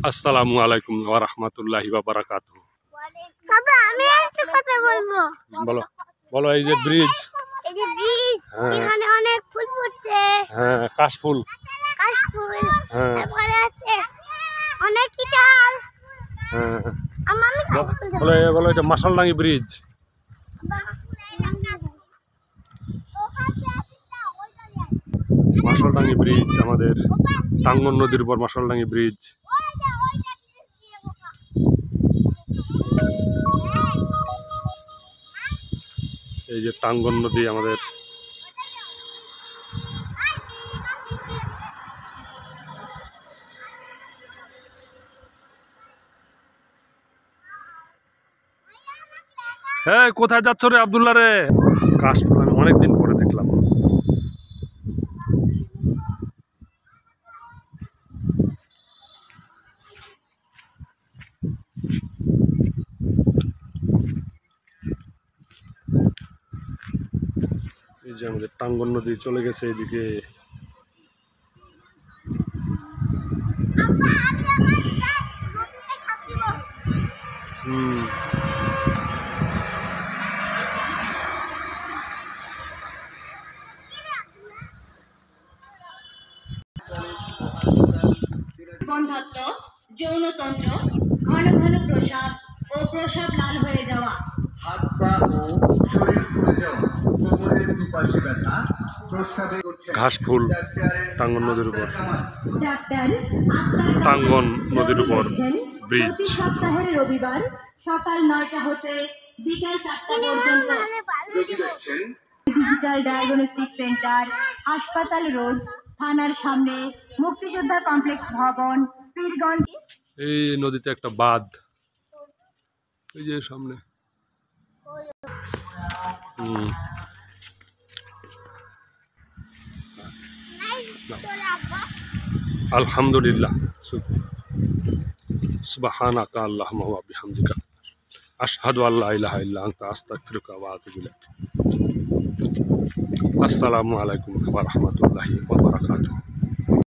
আসসালামু আলাইকুম ওয়া রাহমাতুল্লাহি ওয়া বারাকাতুহু। বাবা আমি একটা কথা বলবো। বলো বলো। এই যে ব্রিজ, এই যে ব্রিজ, এখানে অনেক ফুল ফুটছে। হ্যাঁ, কাশফুল। কাশফুল। হ্যাঁ, তারপরে আছে অনেক কিটাল। হ্যাঁ, আমি কাশফুল দেব। বলো বলো এটা মাসালডাঙ্গি ব্রিজ। মাসালডাঙ্গি ব্রিজ আমাদের টাঙ্গন নদীর উপর মাসালডাঙ্গি ব্রিজ। এই যে টাঙ্গন নদী আমাদের। হ্যাঁ, কোথায় যাচ্ছ রে আব্দুল্লাহ রে? কাশফুল আমি অনেকদিন পরে দেখলাম। এই যে আমাদের টাঙ্গন নদী চলে গেছে এদিকে। বন্ধ্যাত্ব, যৌনতন্ত্র, ঘন ঘন প্রসাব ও প্রসাব লাল হয়ে যাওয়া, হাত পা ও শরীর ফুলে যাওয়া, কোমরের দুপাশে ব্যথা, প্রস্রাবে ঘাসফুল টাঙ্গন নদীর উপর। ডাক্তার টাঙ্গন নদীর উপর ব্রিজ। প্রতি সপ্তাহের রবিবার সকাল 9টা হতে বিকাল 4টা পর্যন্ত রোগী দেখছেন ডিজিটাল ডায়াগনস্টিক সেন্টার, হাসপাতাল রোড, থানার সামনে, মুক্তিযোদ্ধা কমপ্লেক্স ভবন, পীরগঞ্জ। এই নদীতে একটা বাঁধ, এই যে সামনে। আলহামদুলিল্লাহ, সুবহানাকা আল্লাহুম্মা ওয়া বিহামদিকা, আশহাদু আল্লা ইলাহা ইল্লা আনতা, আস্তাগফিরুকা ওয়া আতুবু ইলাইক। আসসালামু আলাইকুম ওয়া রাহমাতুল্লাহি ওয়া বারাকাতুহু।